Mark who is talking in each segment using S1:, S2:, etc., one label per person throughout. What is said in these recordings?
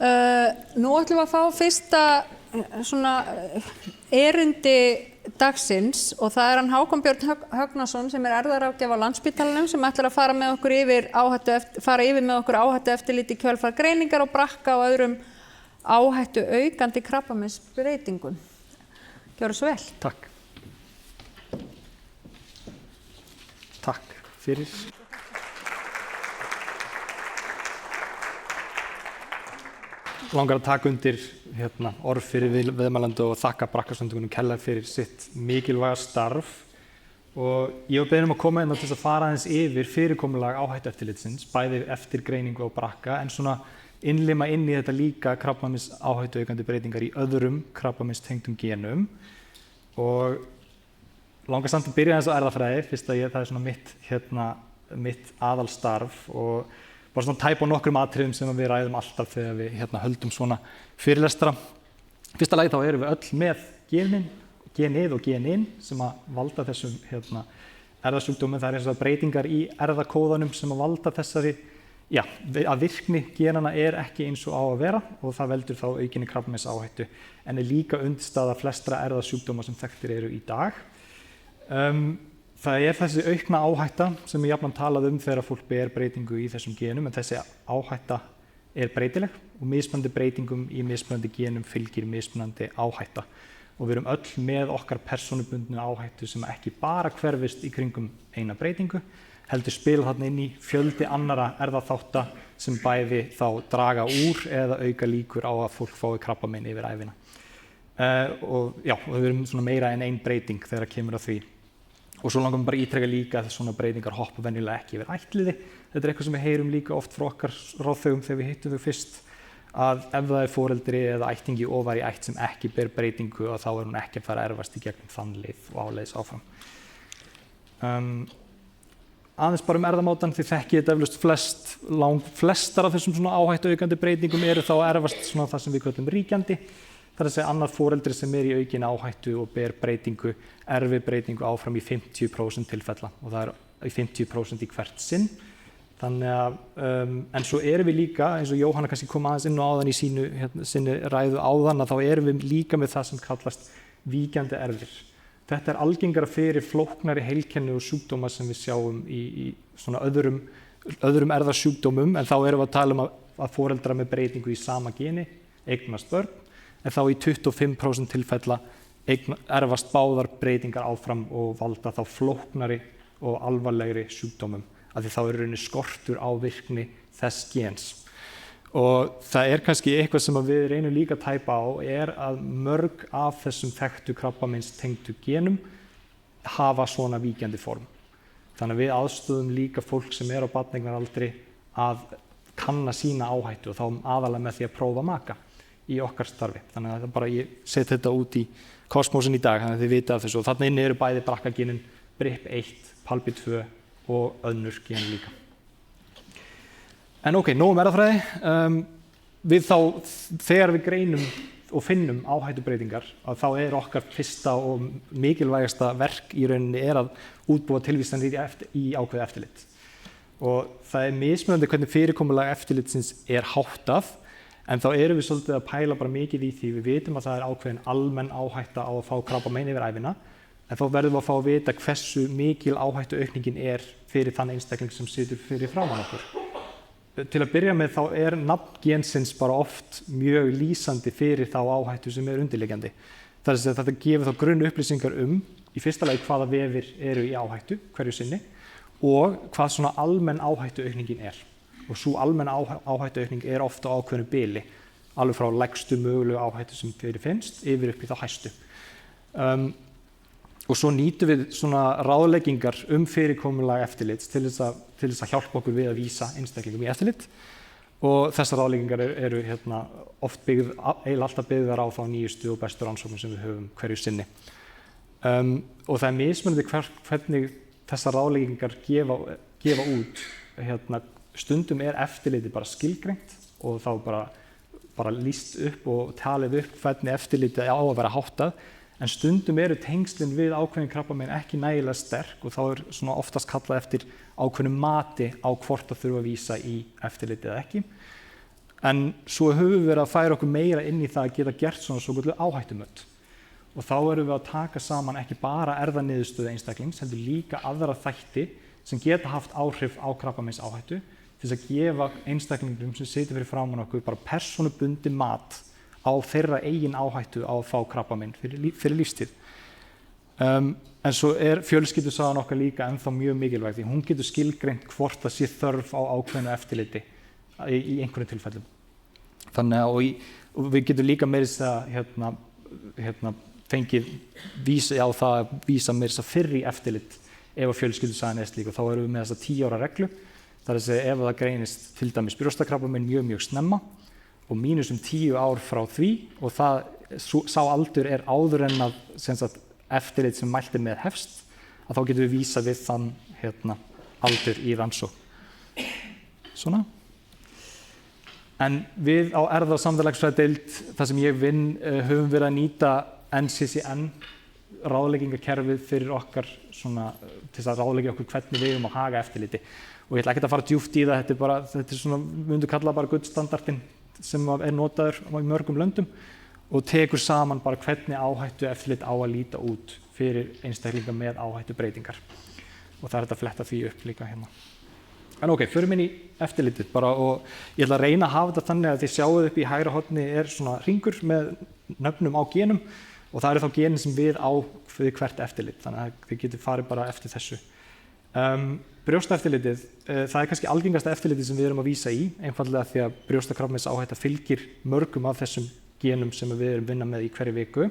S1: Nú ætlum við að fá fyrsta svona erindi dagsins og það hann Hákon Björn Högnason sem erfðaráðgjafi á Landspítalanum sem ætlar að fara með okkur yfir áhættueftirlit í kjölfar greiningar og brakka og öðrum áhættuaukandi krabbameinsbreytingum. Gjörðu svo vel.
S2: Takk. Takk fyrir. Langar að taka undir orð fyrir viðmælandi og þakka Brakkasamtökunum kærlega fyrir sitt mikilvæga starf og ég var beðinn að koma inn til þess að fara aðeins yfir fyrirkomulag áhættueftirlitsins, bæði eftir greiningu á brakka en svona innlima inn í þetta líka krabbameins áhættuaukandi breytingar í öðrum krabbameins-tengdum genum og langar samt að byrja aðeins á erfðafræði fyrst að það er svona mitt aðalstarf og bara svona tæpa á nokkrum atriðum sem við ræðum alltaf þegar við höldum svona fyrirlestra. Fyrsta lagi þá erum við öll með genið og genin sem að valda þessum erfðasjúkdómum. Það er eins og breytingar í erfðakóðanum sem að valda þessari, að virkni genanna er ekki eins og á að vera og það veldur þá aukinni krabbameinsáhættu en er líka undirstaða flestra erfðasjúkdóma sem þekktir eru í dag. Það er þessi aukna áhætta sem ég jafnan talað þegar fólk ber breytingu í þessum genum en þessi áhætta er breytileg og mismunandi breytingum í mismunandi genum fylgir mismunandi áhætta og við erum öll með okkar persónubundnu áhættu sem ekki bara hverfist í kringum eina breytingu heldur spila þarna inn í fjöldi annara erfðaþátta sem bæði þá draga úr eða auka líkur á að fólk fái krabbamein yfir ævina. Og við erum svona meira en ein breyting þegar kemur að því. Og svo langar við bara ítreka líka að svona breytingar hoppa venjulega ekki yfir ættliði. Þetta er eitthvað sem við heyrum líka oft frá okkar ráðþegum þegar við hittum þau fyrst að ef það er foreldri eða ættingi ofar í ætt sem ekki ber breytingu og þá er hún ekki að fara að erfast í gegnum þann leið og áleiðis áfram. Aðeins bara erfðamátann því þekkið þetta eflaust flestar af þessum svona áhættuaukandi breytingum eru þá að erfast svona það sem við köllum ríkjandi. Það er að segja annar foreldri sem er í aukinni áhættu og ber breytingu, erfi breytingu áfram í 50% tilfella og það er í 50% í hvert sinn. Þannig að, en svo erum við líka, eins og Jóhanna kannski kom aðeins inn á áðan í sinni ræðu áðan, að þá erum við líka með það sem kallast víkjandi erfðir. Þetta er algengara fyrir flóknari heilkenni og sjúkdóma sem við sjáum í svona öðrum erfðasjúkdómum, en þá erum við að tala að foreldrar með breytingu í sama geni eignast börn. En þá í 25% tilfella erfast báðar breytingar áfram og valda þá flóknari og alvarlegri sjúkdómum af því þá er rauninni skortur á virkni þess gens. Og það er kannski eitthvað sem við reynum líka að tæpa á er að mörg af þessum þekktu krabbameinstengdu genum hafa svona víkjandi form. Þannig að við aðstoðum líka fólk sem er á barneignaraldri að kanna sína áhættu og þá aðalega með því að prófa maka í okkar starfi. Þannig að það bara ég set þetta út í kosmósin í dag, þannig að þið vita af þessu. Og þarna inni eru bæði brakkagenin, BRIP1, PALB2 og önnur gen líka. En ok, nóg erfðafræði. Við þá, þegar við greinum og finnum áhættubreytingar, að þá er okkar fyrsta og mikilvægasta verk í rauninni er að útbúa tilvísanir í ákveðið eftirlit. Og það er mismunandi hvernig fyrirkomulag eftirlitsins er háttað, en þá erum við svolítið að pæla bara mikið í því við vitum að það er ákveðin almenn áhætta á að fá krabbamein yfir ævina en þá verðum við að fá að vita hversu mikil áhættuaukningin er fyrir þann einstakling sem situr fyrir framan okkur. Til að byrja með þá er nafn gensins bara oft mjög lýsandi fyrir þá áhættu sem er undirliggjandi. Það er að þetta gefur þá grunn upplýsingar í fyrsta lagi hvaða vefir eru í áhættu hverju sinni og hvað svona almenn áhættuaukningin er. Og svo almenn áhættuaukning er ofta á ákveðnu bili, alveg frá lægstu mögulegu áhættu sem fyrirfinnst yfir upp í þá hæstu. Og svo nýtum við svona ráðleggingar fyrirkomulag eftirlits til þess að hjálpa okkur við að vísa einstaklingum í eftirlit. Og þessar ráðleggingar eru eiginlega alltaf byggðar á þá nýjustu og bestu rannsóknum sem við höfum hverju sinni. Og það er mismunandi hvernig þessar ráðleggingar gefa út. Stundum er eftirliti bara skilgreint og þá bara lýst upp og talið upp hvernig eftirliti á að vera háttað en stundum eru tengslin við ákveðin krabbamein ekki nægilega sterk og þá er svona oftast kallað eftir ákveðnu mati á hvort það þurfa að vísa í eftirliti eða ekki. En svo höfum við verið að færa okkur meira inn í það að geta gert svona svokölluð áhættumöt. Og þá erum við að taka saman ekki bara erfðaniðurstöðu einstaklings, heldur líka aðra þætti sem geta haft áhrif á krabbameinsáhættu til þess að gefa einstaklingum sem situr fyrir framan okkur bara persónubundið mat á þeirra eigin áhættu á að fá krabbamein fyrir lífstíð. En svo fjölskyldusagan okkar líka ennþá mjög mikilvæg því hún getur skilgreint hvort það sé þörf á ákveðnu eftirliti í einhverjum tilfellum. Þannig að og við getum líka meira að fengið vísa á það að vísa meira að fyrr í eftirlit ef að fjölskyldusagan slík og þá erum við með þessa 10 ára reglu. Það er að segja ef það greinist til dæmis brjóstakrabbamein mjög snemma og mínus 10 ár frá því og sá aldur áður en að eftirlit sem mælt með hefst að þá getum við vísa við þann aldur í rannsókn. Svona. En við á erfða- og samfélagsfræðideild, það sem ég vinn, höfum verið að nýta NCCN ráðleggingakerfið fyrir okkar svona, til að ráðleggja okkur hvernig við að haga eftirliti. Og ég ætla ekki að fara djúpt í það, þetta svona, við myndum kalla bara gullstandardinn sem notaður í mörgum löndum og tekur saman bara hvernig áhættu eftirlit á að líta út fyrir einstaklinga með áhættu breytingar. Og það er þetta að fletta því upp líka hérna. En ok, förum inn í eftirlitið bara og ég ætla að reyna að hafa þetta þannig að þið sjáuð upp í hægra horni svona hringur með nöfnum á genum og það eru þá genin sem við á fyrir hvert eftirlit, þannig að þið getur farið bara eftir þessu. Brjóstaeftirlitið, það kannski algengasta eftirlitið sem við erum að vísa í, einfaldlega því að brjóstakrabbameinsáhætta fylgir mörgum af þessum genum sem við erum vinna með í hverju viku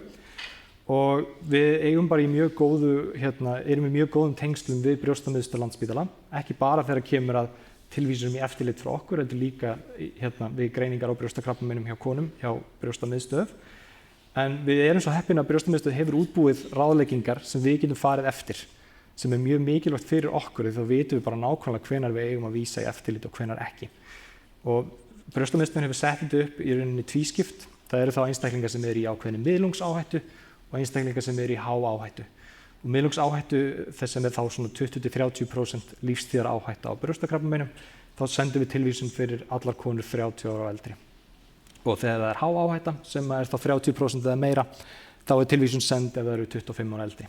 S2: og við eigum bara erum í mjög góðum tengslum við brjóstamiðstöð Landspítala, ekki bara þegar kemur að tilvísunum í eftirlit frá okkur, heldur líka við greiningar á brjóstakrabbameinum hjá konum hjá brjóstamiðstöð. En við erum svo heppin að brjóstamiðstöð hefur útbúið ráðleggingar sem við getum farið eftir, sem mjög mikilvægt fyrir okkur, þá vitum við bara nákvæmlega hvenær við eigum að vísa í eftirlit og hvenær ekki. Og brjóstamiðstöðin hefur sett þetta upp í rauninni tvískipt. Það eru þá einstaklingar sem í ákveðinni miðlungsáhættu og einstaklingar sem í hááhættu. Og miðlungsáhættu, þess sem þá svona 20–30% lífstíðar áhætta á brjóstakrabbameinum, þá sendum við tilvísun fyrir allar konur 30 ára og eldri. Og þegar það er hááhætta, sem þá 30% eða meira, þá tilvísun send ef það eru 25 ára eldri.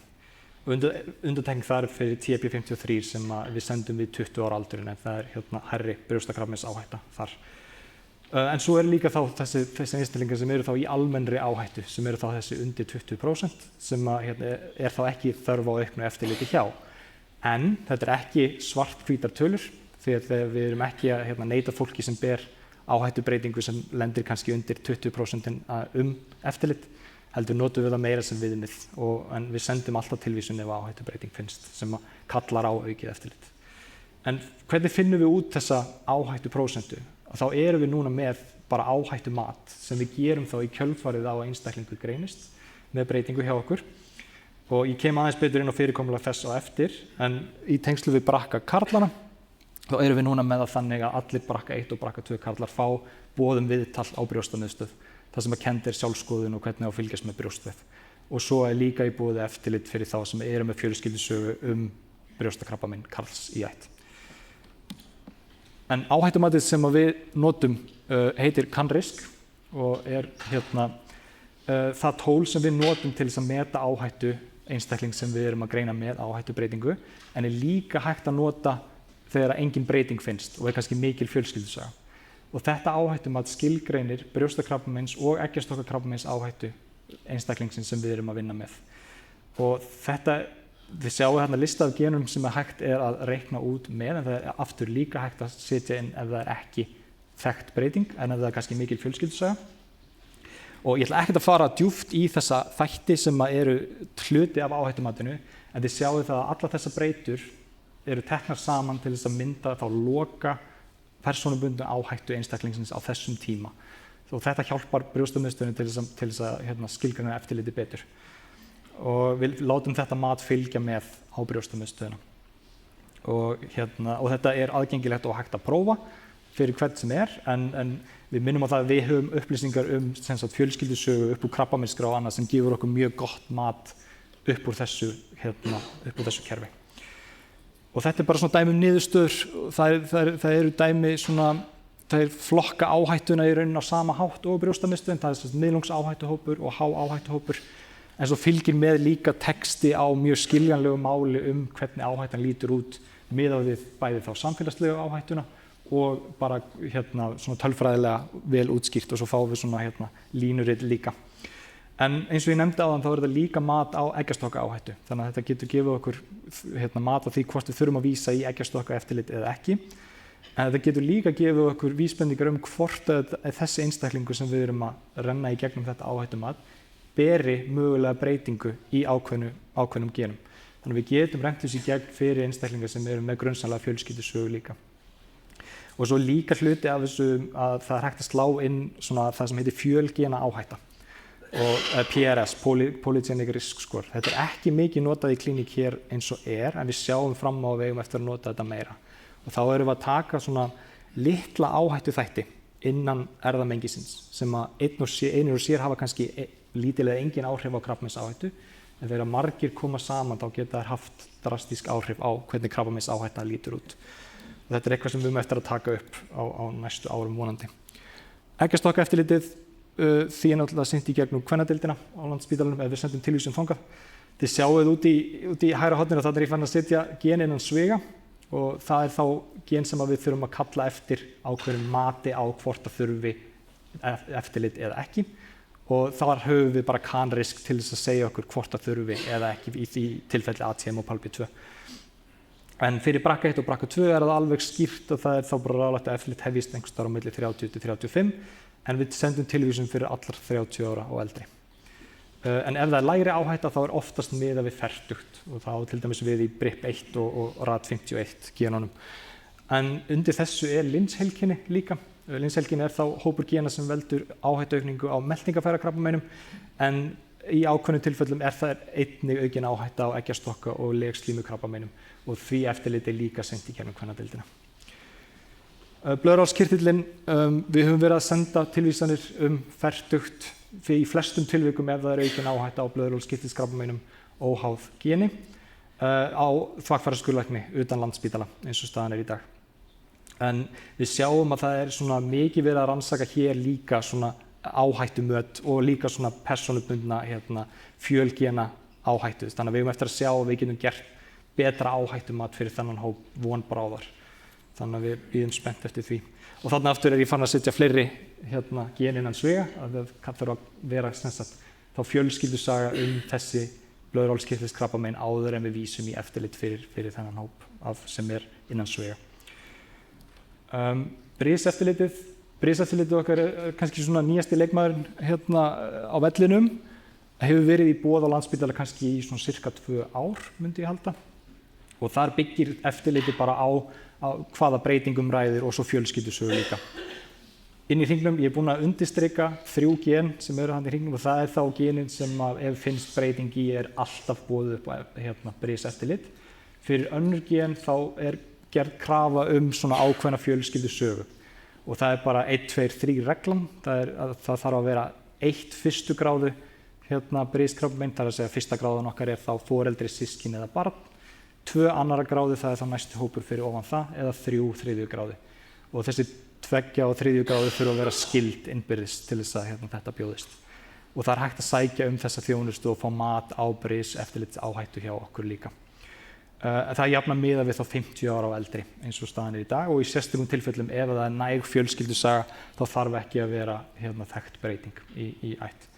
S2: Og undantekning þar fyrir TB53 sem við sendum við 20 ára aldurinn ef það er hærri brjóstakrabbameinsáhætta þar. En svo líka þá þessi einstaklingar sem eru þá í almennri áhættu, sem eru þá þessi undir 20% sem þá ekki þörf á auknu eftirliti hjá. En þetta er ekki svart-hvítar tölur, því að við erum ekki að neita fólki sem ber áhættubreytingu sem lendir kannski undir 20% eftirlit, heldur notum við það meira sem viðmið en við sendum alltaf tilvísun ef áhættubreyting finnst sem kallar á aukið eftirlit. En hvernig finnum við út þessa áhættuprósentu? Þá erum við núna með bara áhættumat sem við gerum þá í kjölfarið á að einstaklingur greinist með breytingu hjá okkur. Og ég kem aðeins betur inn á fyrirkomulag þess á eftir, en í tengslu við BRCA karlana þá erum við núna með það þannig að allir BRCA 1 og BRCA 2 karlar fá boðum viðtal á brjóstamiðstöð, það sem kendir sjálfskoðun og hvernig á að fylgjast með brjóstvið. Og svo líka í boði eftirlit fyrir þá sem eru með fjölskyldusögu brjóstakrabbamein karls í ætt. En áhættumatið sem við notum heitir CanRisk og það tól sem við notum til þess að meta áhættu einstakling sem við erum að greina með áhættubreytingu, en líka hægt að nota þegar engin breyting finnst og kannski mikil fjölskyldusaga. Og þetta áhættumat skilgreinir brjóstakrabbameins og eggjastokkakrabbameins áhættu einstaklingsins sem við erum að vinna með. Og þetta, við sjáum hérna lista af genum sem hægt að reikna út með, en það er aftur líka hægt að setja inn ef það er ekki þekkt breyting, en ef það er kannski mikil fjölskyldusaga. Og ég ætla ekkert að fara djúpt í þessa þætti sem eru hluti af áhættumatinu, en þið sjáum það að allar þessar breytur eru teknar saman til þess að mynda þá loka persónubundnu áhættu einstaklingsins á þessum tíma. Og þetta hjálpar brjóstamiðstöðinni til þess að skilgreina eftirliti betur. Og við látum þetta mat fylgja með á brjóstamiðstöðina. Og þetta er aðgengilegt og hægt að prófa fyrir hvert sem en við minnum á það að við höfum upplýsingar fjölskyldusögu upp úr krabbameinsskrá og annað sem gefur okkur mjög gott mat upp úr þessu kerfi. Og þetta er bara svona dæmi niðurstöður, það eru dæmi svona, þeir flokka áhættuna í rauninni á sama hátt og brjóstamiðstöðin, það er miðlungsáhættuhópur og hááhættuhópur, en svo fylgir með líka texti á mjög skiljanlegu máli hvernig áhættan lítur út miðað við bæði þá samfélagslegu áhættuna og bara svona tölfræðilega vel útskýrt, og svo fáum við svona línurit líka. En eins og ég nefndi áðan þá er þetta líka mat á eggjastokka áhættu, þannig að þetta getur gefið okkur mat á því hvort við þurfum að vísa í eggjastokka eftirlit eða ekki. En þetta getur líka gefið okkur vísbendingar hvort þessi einstaklingur sem við erum að renna í gegnum þetta áhættumat beri mögulega breytingu í ákveðnum genum. Þannig að við getum rennt þessu í gegn fyrir einstaklingar sem eru með grunsamlega fjölskyldusögu líka. Og svo líka hluti af þessu að það er hægt að slá inn svona það sem heitir fjölgena áhætta og PRS, Polygenic Risk Score. Þetta er ekki mikið notað í klíník hér eins og en við sjáum fram á vegum eftir að nota þetta meira. Og þá erum við að taka svona litla áhættu þætti innan erfðamengisins sem að einir og sér hafa kannski lítilega engin áhrif á krabbameinsáhættu, en þegar margir koma saman þá geta þær haft drastísk áhrif á hvernig krabbameinsáhætta lítur út. Og þetta er eitthvað sem við höfum eftir að taka upp á næstu árum vonandi. Eggjastokkaeftirlitið því er náttúrulega sinnt í gegnum kvennadeildina á Landspítalanum ef við sendum tilvísun þangað. Þið sjáuð út í hægra horninu, þarna er ég farin að setja gen innan sviga og það er þá gen sem við þurfum að kalla eftir ákveðnum mati á hvort það þurfi eftirlit eða ekki. Og þar höfum við bara kanrisk til þess að segja okkur hvort það þurfi eða ekki í því tilfelli ATM og PALB2. En fyrir BRCA1 og BRCA2 er það alveg skýrt og það er þá bara ráðlegt að eftirlit hefjist einhvers staðar á milli 30 til 35, en við sendum tilvísun fyrir allar 30 ára og eldri. En ef það er lægri áhætta þá er oftast miðað við fertugt og þá til dæmis við í BRIP1 og RAD51 genunum. En undir þessu er linsheilkenni líka. Linsheilkenni er þá hópur gena sem veldur áhættuaukningu á meltingarfærakrabbameinum, en í ákveðnum tilfellum er það einnig aukin áhætta á eggjastokka og legslímukrabbameinum og því eftirlit er líka sent í gegnum kvennadeildina. Blöðruhálskirtillinn, við höfum verið að senda tilvísanir fertugt í flestum tilvikum ef það er aukin áhætta á blöðruhálskirtilskrabbameinum óháð geni á þvagfæraskurðlækni utan Landspítala eins og staðan er í dag. En við sjáum að það er svona mikið verið að rannsaka hér líka svona áhættumöt og líka svona persónubundna fjölgena áhættu. Þannig að við höfum eftir að sjá að við getum gert betra áhættumat fyrir þennan hóp von bráðar. Þannig að við bíðum spennt eftir því. Og þarna aftur er ég farin að setja fleiri gen innan sviga, að það þarf að vera þá fjölskyldusaga þessi blöðruhálskirtilskrabbamein áður en við vísum í eftirlit fyrir þennan hóp sem er innan sviga. Briseftirlitið okkar er kannski svona nýjasti leikmaðurinn á vellinum. Hefur verið í boði á Landspítala kannski í svona cirka 2 ár, myndi ég halda. Og þar byggir eftirlitið bara á hvaða breytingum ræðir og svo fjölskyldusögu líka. Inn í hringnum, ég er búinn að undirstrika 3 gen sem eru hann í hringnum og það er þá genin sem ef finnst breyting í er alltaf boðið upp á briseftirlit. Fyrir önnur gen þá er gerð krafa svona ákveðna fjölskyldusögu og það er bara 1, 2, 3 reglan. Það þarf að vera 1 fyrstu gráðu briskrabbamein, það er að segja fyrsta gráðan okkar er þá foreldri, systkini eða barn. 2 annarra gráðu, það er þá næstu hópur fyrir ofan það, eða 3 þriðju gráðu. Og þessi 2 og 3 gráðu þurfa að vera skild innbyrðis til þess að þetta bjóðist. Og það er hægt að sækja þessa þjónustu og fá mat á briseftirlits áhættu hjá okkur líka. Það er jafnan miðað við þá 50 ára og eldri eins og staðan er í dag og í sérstökum tilfellum ef það er næg fjölskyldusaga þá þarf ekki að vera þekkt breyting í ætt.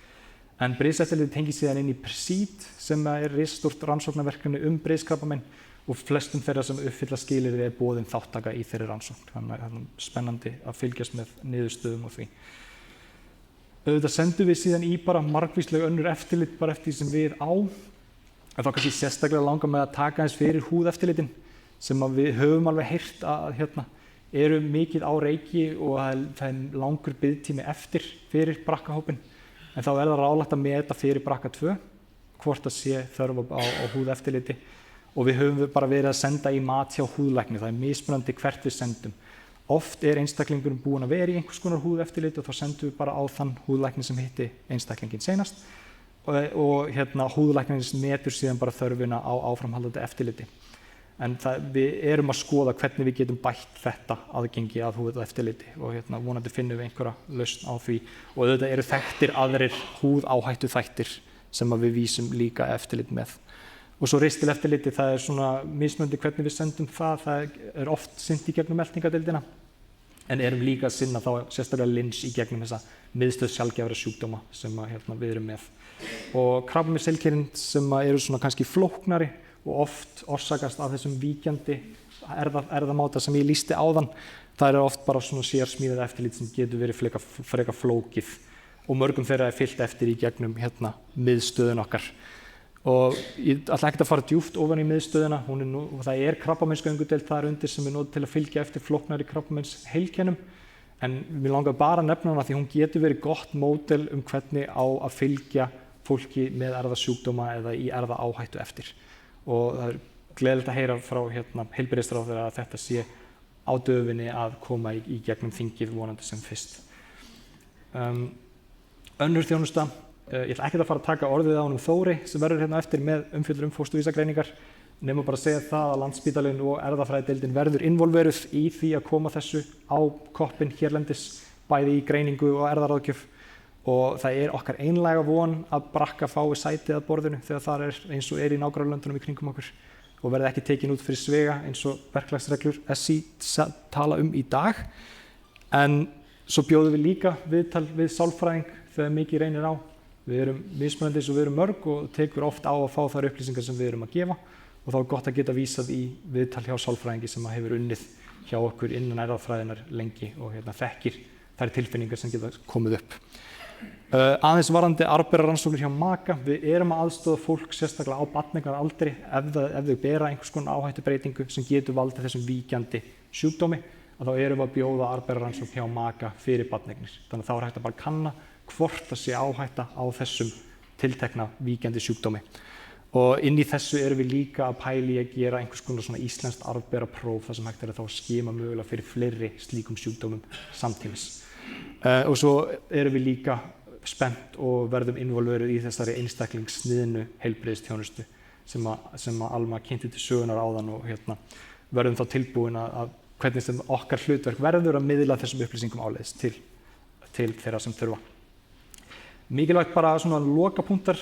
S2: En briseftirlitið tengir síðan inn í PRECEDE sem er risastórt rannsóknarverkefni briskrabbamein og flestum þeirra sem uppfylla skilyrði er boðin þátttaka í þeirri rannsókn. Þannig að það er spennandi að fylgjast með niðurstöðum og því. Auðvitað sendum við síðan í bara margvísleg önnur eftirlit bara eftir því sem við á. En þá kannski sérstaklega langar með að taka eins fyrir húðeftirlitin sem við höfum alveg heyrt að eru mikið á reiki og það er langur biðtími eftir fyrir BRCA-hópinn. En þá er það ráðlegt að meta fyrir BRCA2 hvort að sé þörf á húðeftirliti og við höfum bara verið að senda í mat hjá húðlækni, það er mismunandi hvert við sendum. Oft er einstaklingurinn búinn að vera í einhvers konar húðeftirliti og þá sendum við bara á þann húðlækni sem hitti einstaklingin seinast og húðlæknirinn metur síðan bara þörfina á áframhaldandi eftirliti. En við erum að skoða hvernig við getum bætt þetta aðgengi að húðeftirliti og vonandi finnum við einhverja lausn á því. Og auðvitað eru þekktir aðrir húðáhættuþættir sem að við vísum líka eftirlit með. Og svo ristileftirliti, það er svona mismunandi hvernig við sendum það. Það er oft sinnt í gegnum meltingardeildina, en erum líka að sinna þá sérstaklega lins í gegnum þessa miðstöð sjaldgæfra sjúkdóma sem að við erum með. Og krabbameinsheilkennin sem eru svona kannski flóknari og oft orsakast af þessum víkjandi erfðamáta sem ég lýsti áðan. Það er oft bara svona sérsmíðað eftirlit sem getur verið frekar flókið og mörgum þeirra er fylgt eftir í gegnum miðstöðin okkar. Og ég ætla ekki að fara djúpt ofan í miðstöðina, það er krabbameinsgöngudeild þar undir sem er notuð til að fylgja eftir flóknari krabbameinsheilkennum. En mér langar bara að nefna hana því hún getur verið gott módel hvernig á að fylgja fólki með erfðasjúkdóma eða í erfðaáhættu eftir. Og það er gleðilegt að heyra frá heilbrigðisráðherra að þetta sé á döfinni að koma í gegnum þingið vonandi sem fyrst. Önnur þjónusta, ég ætla ekki að fara að taka orðið á honum Þóri sem verður eftir með umfjöllun fósturvísagreiningar, nema bara að segja það að Landspítalinn og erfðafræðideildin verður involveruð í því að koma þessu á koppinn hérlendis, bæði í greiningu og erfðaráðgjöf. Og það er okkar einlæga von að Brakka fái sætið að borðinu þegar það er eins og í nágrannalöndunum í kringum okkur og verði ekki tekin út fyrir sviga eins og verklagsreglur SÍ tala í dag. En svo bjóðum við líka viðtal við sálfræðing þegar mikið reynir á. Við erum mismunandi eins og við erum mörg og tekur oft á að fá þær upplýsingar sem við erum að gefa og þá er gott að geta vísað í viðtal hjá sálfræðingi sem hefur unnið hjá okkur innan erfðafræðinnar lengi og þekkir þær tilfinningar sem geta komið upp. Aðeins varðandi arfberarannsóknir hjá maka, við erum að aðstoða fólk sérstaklega á barneignaraldri ef þau bera einhvers konar áhættubreytingu sem getur valdið þessum víkjandi sjúkdómi, að þá erum við að bjóða arfberarannsókn hjá maka fyrir barneignir. Þannig að þá er hægt að bara kanna hvort það sé áhætta á þessum tiltekna víkjandi sjúkdómi. Og inn í þessu erum við líka að pæla í að gera einhvers konar svona íslenskt arfberapróf þar sem hægt að þá skima mögulega fyrir fleiri slíkum sjúkdómum samtímis. Og svo erum við líka spennt og verðum involveruð í þessari einstaklingssniðnu heilbrigðisþjónustu sem að Alma kynnti til sögunar áðan og verðum þá tilbúin að hvernig sem okkar hlutverk verður að miðla þessum upplýsingum áleiðis til þeirra sem þurfa. Mikilvægt bara svona lokapunktar,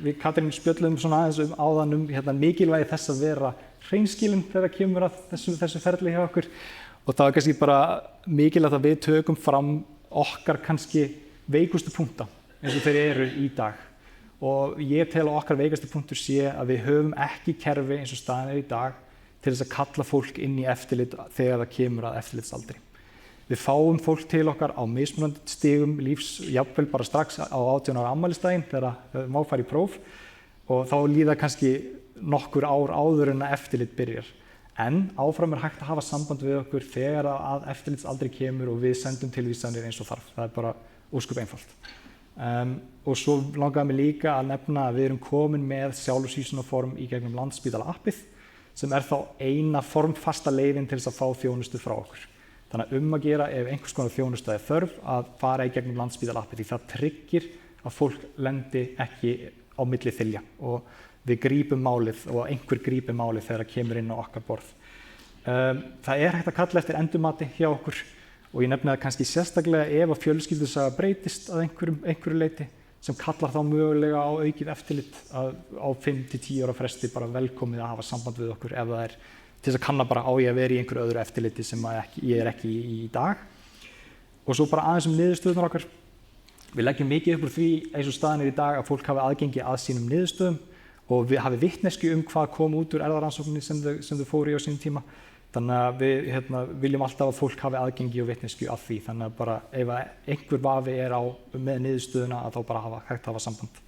S2: við Katrín spjöllum svona aðeins áðan mikilvægi þess að vera hreinskilin þegar kemur að þessu ferli hjá okkur og það er kannski bara mikilvægt að við tökum fram okkar kannski veikustu punkta eins og þeir eru í dag og ég tel að okkar veikustu punktur sé að við höfum ekki kerfi eins og staðan er í dag til þess að kalla fólk inn í eftirlit þegar það kemur að eftirlitsaldri. Við fáum fólk til okkar á mismunandi stigum lífs, jafnvel bara strax á 18 ára afmælisdaginn þegar það má fara í próf og þá líða kannski nokkur ár áður en að eftirlit byrjar. En áfram er hægt að hafa samband við okkur þegar að eftirlitsaldri kemur og við sendum tilvísanir eins og þarf. Það er bara ósköp einfalt. Og svo langaði mig líka að nefna að við erum komin með sjálfsvísunarform í gegnum Landspítala appið sem er þá eina formfasta leiðin til þess að fá þjónustu frá okkur. Þannig að að gera ef einhvers konar þjónusta er þörf að fara í gegnum Landspítala appið því það tryggir að fólk lendi ekki á milli þilja og við grípum málið og einhver grípur málið þegar það kemur inn á okkar borð. Það er hægt að kalla eftir endurmati hjá okkur og ég nefni það kannski sérstaklega ef að fjölskyldusaga breytist að einhverju leyti sem kallar þá mögulega á aukið eftirlit að á 5-10 ára fresti bara velkomið að hafa samband við okkur ef það er til þess að kanna bara á ég að vera í einhverju öðru eftirliti sem ég er ekki í dag. Og svo bara aðeins niðurstöðunar okkar. Við leggjum mikið upp úr því eins og staðan er í dag að fólk hafi aðgengi að sínum niðurstöðum og við hafi vitneskju hvað kom út úr erfðarannsókninni sem þau fóru í á sínum tíma. Þannig að við viljum alltaf að fólk hafi aðgengi og vitneskju af því. Þannig að bara ef einhver vafi er með niðurstöðuna að þá bara hægt að hafa samband.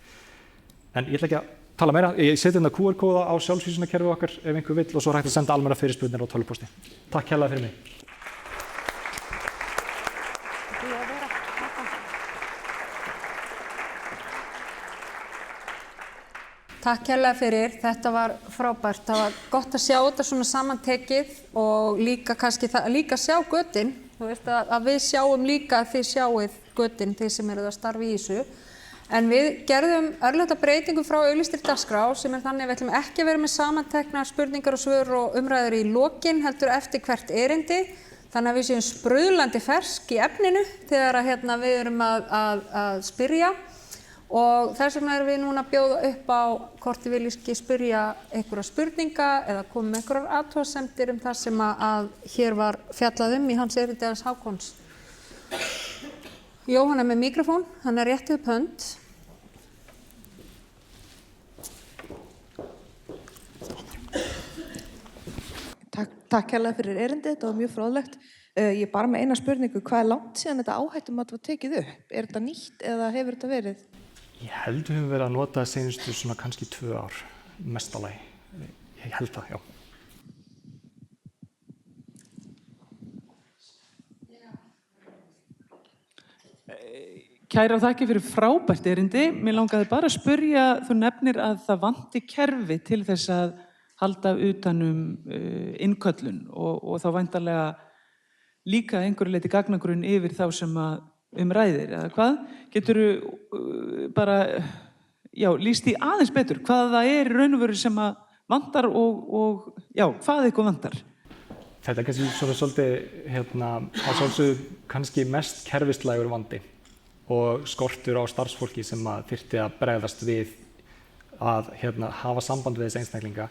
S2: En ég ætla ekki að tala meira. Ég seti hérna QR-kóða á sjálfsvísunarkerfið okkar ef einhver vill og svo er hægt að senda almennar fyrirspurnir á tölvupósti. Takk kærlega fyrir mig.
S1: Takk kærlega fyrir, þetta var frábært. Það var gott að sjá þetta svona samantekið og líka kannski líka sjá götin. Þú veist að við sjáum líka að þið sjáið götin, þið sem eruð að starfa í þessu. En við gerðum örlítið breytingu frá auglýstri dagskrá sem þannig að við ætlum ekki að vera með samanteknar spurningar og svör og umræður í lokin heldur eftir hvert erindi. Þannig að við séum sprauðlandi fersk í efninu þegar við erum að spyrja og þess vegna erum við núna að bjóða upp á hvort þið viljið ekki spyrja einhverja spurninga eða koma með einhverjar athugasemdir það sem að hér var fjallað í hans erindi hans Hákons. Jóhann með mikrofón, hann rétt upp hönd.
S3: Takk hérlega fyrir erindið, þetta var mjög fróðlegt. Ég bara með eina spurningu, hvað langt síðan þetta áhættumat var tekið upp? Þetta nýtt eða hefur þetta verið?
S2: Ég held við höfum verið að nota það seinustu svona kannski 2 ár, mestalagi. Ég held það, já.
S4: Kærar þakkir fyrir frábært erindi. Mér langaði bara að spyrja, þú nefnir að það vanti kerfi til þess að halda utanum innköllun og þá væntanlega líka einhverju leyti gagnagrunn yfir þá sem að ræðir, eða hvað? Geturðu bara lýst því aðeins betur hvað það er í raun og veru sem að vantar og hvað eitthvað vantar?
S2: Þetta er kannski svolítið á sjálfsögðu kannski mest kerfislægur vandi og skortur á starfsfólki sem að þyrfti að bregðast við að hafa samband við þessi einstaklinga.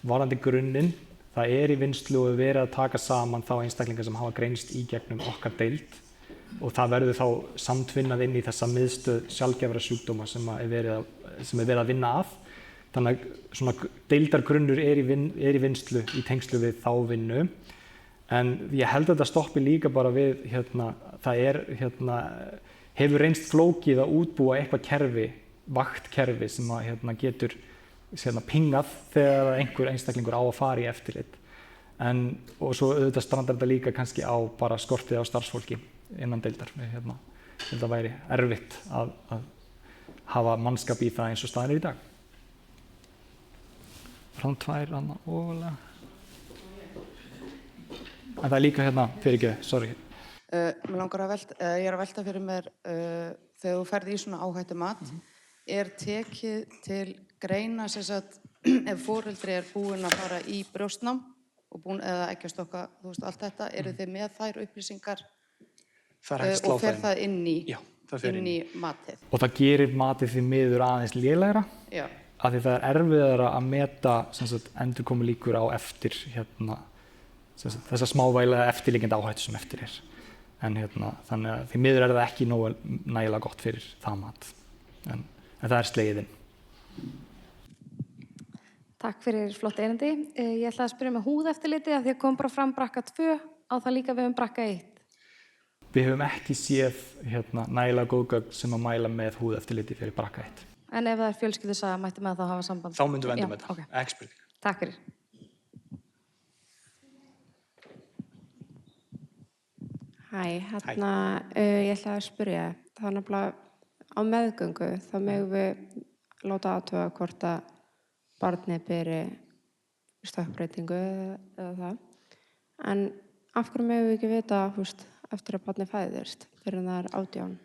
S2: Varðandi grunninn, það er í vinnslu og verið að taka saman þá einstaklingar sem hafa greinst í gegnum okkar deild og það verður þá samtvinnað inn í þessa miðstöð sjaldgæfra sjúkdóma sem er verið að vinna að. Þannig að svona deildargrunnur er í vinnslu í tengslu við þá vinnu. En ég held að þetta stoppi líka bara við, það hefur reynst flókið að útbúa eitthvað kerfi, vaktkerfi sem að getur pingað þegar einhver einstaklingur á að fara í eftirlit. Og svo auðvitað strandar þetta líka kannski á bara skortið á starfsfólki innan deildar. Þetta væri erfitt að hafa mannskap í það eins og staðan er í dag. Frá 2 ofalega. En það er líka fyrirgefðu, sorry.
S5: Mér langar ég er að velta fyrir mér þegar þú ferð í svona áhættumat, er tekið til greina ef foreldri er búinn að fara í brjóstnám eða eggjastokka, þú veist allt þetta, eru þið með þær upplýsingar og fer það inn í matið?
S2: Og það gerir matið því miður aðeins lélegra, af því það er erfiðara að meta endurkomulíkur á eftir þessa smávægilega eftirliggjandi áhættu sem eftir er. En þannig að því miður er það ekki nægilega gott fyrir það mat. En það er slegið inn.
S6: Takk fyrir flott erindi. Ég ætla að spyrja með húðeftirliti af því að kom bara fram brakka 2 á það líka við brakka 1.
S2: Við höfum ekki séð nægilega góð gögn sem að mæla með húðeftirliti fyrir brakka 1.
S6: En ef það er fjölskyldusaga, mætti með það hafa samband?
S2: Þá myndum við enda með það. Ekki spurning.
S6: Takk fyrir. Hæ, ég ætla að spyrja, það er nefnilega á meðgöngu, þá megum við láta athuga hvort að barnið beri stökkbreytingu eða það. En af hverju megum við ekki vita eftir að barnið fæðist fyrir en það er 18?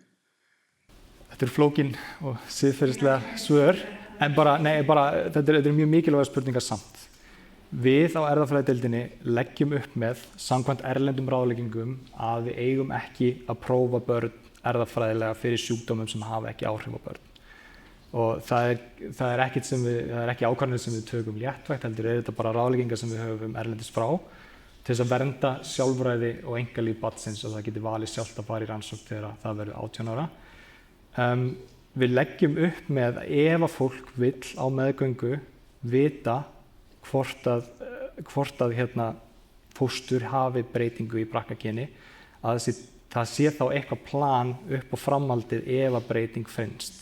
S2: Þetta er flókin og siðferðislega svör, en þetta er mjög mikilvægar spurningar samt. Við á erfðafræðideildinni leggjum upp með samkvæmt erlendum ráðleggingum að við eigum ekki að prófa börn erfðafræðilega fyrir sjúkdómum sem hafa ekki áhrif á börn. Og það er ekki ákvarðanir sem við tökum léttvægt, heldur er þetta bara ráðleggingar sem við höfum erlendis frá til þess að vernda sjálfræði og einkalíf barnsins og það geti valið sjálft að fara í rannsókn þegar það verður 18 ára. Við leggjum upp með ef að fólk vill á meðgöngu vita hvort að fóstur hafi breytingu í brakkageni, að það sé þá eitthvað plan upp á framhaldið ef að breyting finnst.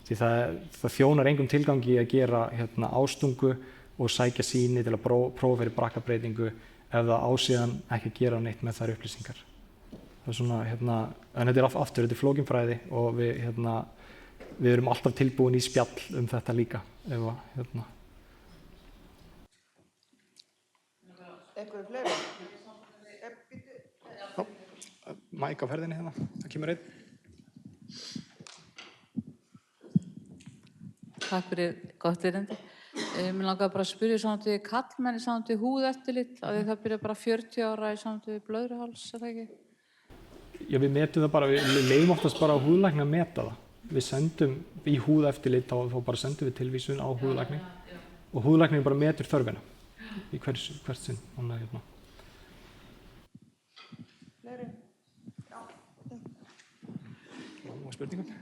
S2: Því það þjónar engum tilgangi að gera ástungu og sækja sýni til að prófa fyrir brakkabreytingu ef það á síðan ekki að gera neitt með þær upplýsingar. Það er svona, en þetta er aftur, þetta er flókinfræði og við erum alltaf tilbúin í spjall þetta líka.
S5: Einhverju fleiri?
S2: Mæk á ferðinni það kemur einn.
S7: takk fyrir gott erindi. Mér langaði bara að spyrja samt við karlmenn í samt við húðeftirlit, af því það byrja bara 40 ára í samt við blöðruháls, er það ekki?
S2: Já, við metum það bara, við leyfum oftast bara á húðlækni að meta það. Við sendum í húðeftirlit, þá bara sendum við tilvísun á húðlækni og húðlæknin bara metur þörfina í hvert sinn. Þannig að hérna.
S3: Fleiri?
S2: Já, spurningum.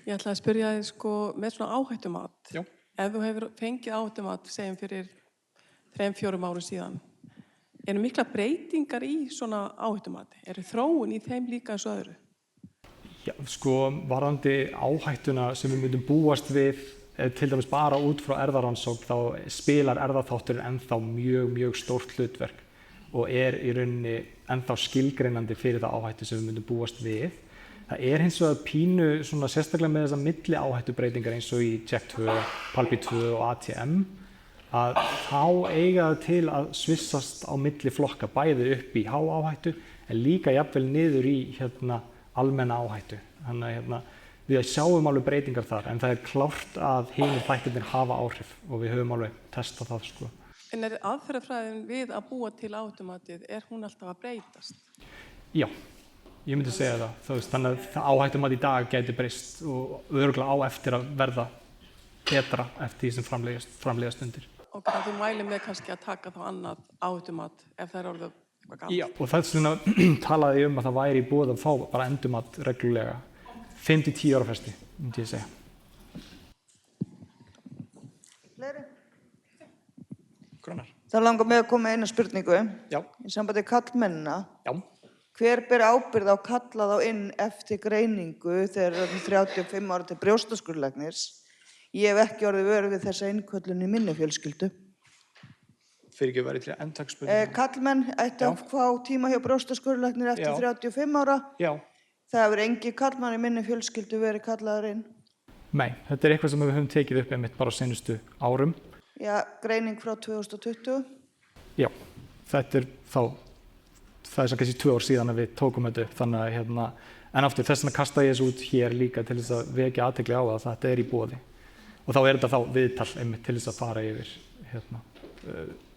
S8: Ég ætlaði að spyrja þig sko með svona áhættumat.
S2: Já.
S8: Ef þú hefur fengið áhættumat, segjum fyrir 3-4 árum síðan, eru mikla breytingar í svona áhættumati? Eru þróun í þeim líka eins og öðru?
S2: Já, sko, varðandi áhættuna sem við myndum búast við, til dæmis bara út frá erfðarannsókn, þá spilar erfðaþátturinn ennþá mjög stórt hlutverk og er í rauninni ennþá skilgreinandi fyrir það áhættu sem við myndum búast við. Það hins vegar pínu svona sérstaklega með þessar milli áhættubreytingar eins og í JAK2, PALB2 og ATM að þá eiga það til að svissast á milli flokka bæði upp í há áhættu en líka jafnvel niður í almenna áhættu. Þannig að við sjáum alveg breytingar þar en það klárt að hinir þættirnir hafa áhrif og við höfum alveg testað það sko.
S8: En er aðferðafræðin við að búa til áhættumatið, er hún alltaf að breytast?
S2: Já. Ég myndi segja það, þannig að áhættumat í dag gæti breyst og örugglega á eftir að verða betra eftir því sem framleiðast undir.
S8: Og þannig að þú mælir með kannski að taka þá annað áhættumat ef það orðið eitthvað gamalt?
S2: Já, og þess vegna talaði ég að það væri í boði að fá bara endurmat reglulega, 5-10 ára fresti, myndi ég segja.
S9: Fleiri?
S2: Grunnar.
S9: Það langar mig að koma með eina spurningu.
S2: Já.
S9: Í sambandi karlmennina.
S2: Já.
S9: Hver ber ábyrgð á kalla þá inn eftir greiningu þegar það er 35 ára til brjóstaskurðlæknis? Ég hef ekki orðið vör við þessa innköllun í minni fjölskyldu.
S2: Fyrir ekki að vera til að endtaksspurningu.
S9: Karlmenn ætti að fá tíma hjá brjóstaskurðlæknir eftir 35 ára.
S2: Já.
S9: Það hefur engin karlmann í minni fjölskyldu verið kallaður inn.
S2: Nei, þetta er eitthvað sem við höfum tekið upp einmitt bara á seinustu árum.
S9: Já, greining frá 2020.
S2: Já, þetta er þá það svo kannski 2 ár síðan að við tókum þetta upp þannig að en aftur þess vegna kasta ég þessu út hér líka til þess að vekja athygli á að þetta er í boði og þá er þetta þá viðtal einmitt til þess að fara yfir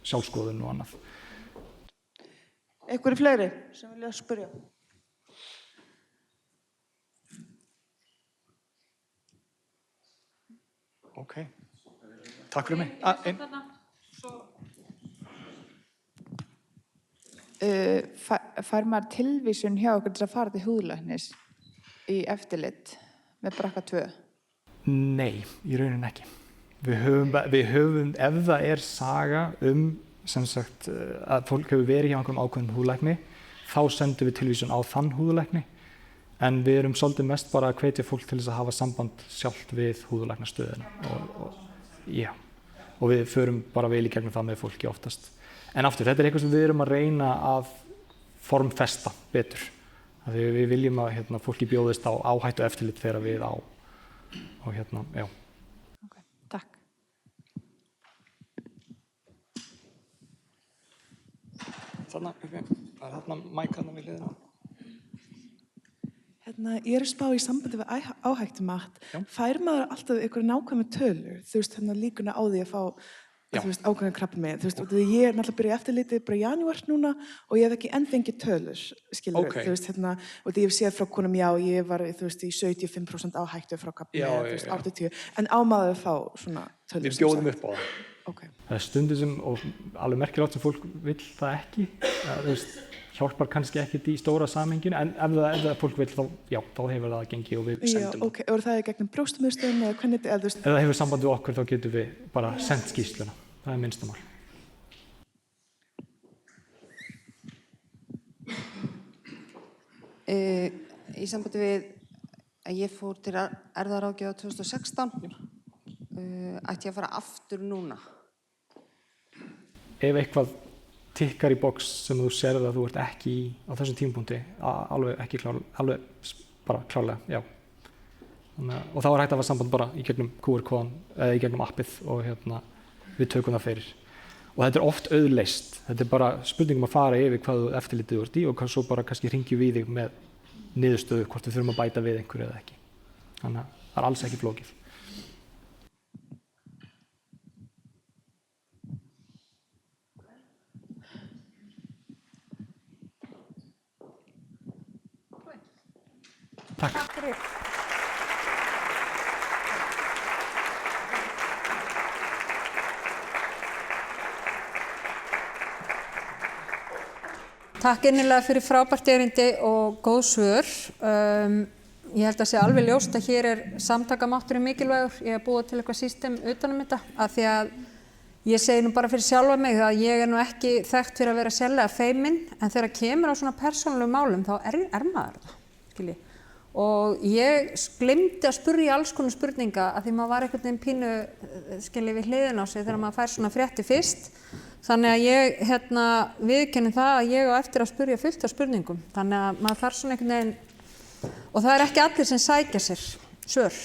S2: sjálfskoðun og annað.
S9: Einhverjir fleiri sem vilja spyrja?
S2: Ok, takk fyrir mig.
S10: Fær maður tilvísun hjá okkur til að fara til húðlæknis í eftirlit með BRCA2?
S2: Nei, í rauninni ekki. Við höfum, ef það er saga sem sagt, að fólk hefur verið hjá einhverjum ákveðnum húðlækni, þá sendum við tilvísun á þann húðlækni, en við erum svolítið mest bara að hvetja fólk til þess að hafa samband sjálft við húðlæknastöðina og við förum bara vel í gegnum það með fólki oftast. En aftur, þetta er eitthvað sem við erum að reyna að formfesta betur. Þegar við viljum að fólki bjóðist á áhættu eftirlit þegar við á. Og já.
S10: Ok, takk.
S2: Þarna, það er þarna mæk þarna við hliðina.
S11: Ég er að spá í sambandi við áhættumat. Fær maður alltaf einhverja nákvæmar tölur? Þú veist, líkuna á því að fá ákveðin krabbamein. Þú veist, ég er náttúrulega byrjað eftirlitið bara í janúar núna og ég hef ekki enn fengið tölur, skilur. Þú veist, og ég hef séð frá konum, ég var, þú veist, í 75% áhættu frá krabbamein, þú veist, 80, en á maður að fá svona tölur.
S2: Við bjóðum upp á það.
S11: Okay.
S2: Það er stundum sem, og alveg merkilegt sem fólk vill það ekki, þú veist, hjálpar kannski ekkert í stóra samhenginu, en ef það fólk vill, þá hefur það gengið og við sendum.
S11: Já, ok, og það er gegnum brjóstamiðstöðin eða hvernig þetta,
S2: Ef það hefur samband við okkur, þá getum við bara sendt skýrsluna. Það er minnsta mál.
S5: Í sambandi við að ég fór til erfðaráðgjafa 2016, ætti ég að fara aftur núna?
S2: Ef eitthvað tikkar í box sem þú sérð að þú ert ekki í á þessum tímapunkti, alveg ekki alveg bara klárlega, já. Og þá er hægt að hafa samband bara í gegnum QR-kóðan eða í gegnum appið og við tökum það fyrir. Og þetta oft auðleyst. Þetta bara spurningum að fara yfir hvað eftirlitið þú ert í og svo bara kannski hringjum við þig með niðurstöðu hvort við þurfum að bæta við einhverju eða ekki. Þannig að það alls ekki flókið. Takk.
S1: Takk fyrir. Takk innilega fyrir frábært erindi og góð svör. Ég held að sé alveg ljóst að hér samtakamátturinn mikilvægur. Ég hef búið til eitthvað system utanum þetta af því að ég segi nú bara fyrir sjálfa mig að ég nú ekki þekkt fyrir að vera sérlega feimin en þegar kemur á svona persónulegum málum þá maður það, skilji. Og ég gleymdi að spyrja alls konar spurninga af því maður var einhvern veginn pínu, skilji, við hliðin á sig þegar maður fær svona frétti fyrst. Þannig að ég viðurkenni það að ég á eftir að spyrja fullt af spurningum. Þannig að maður þarf svona einhvern veginn, og það ekki allir sem sækja sér svör.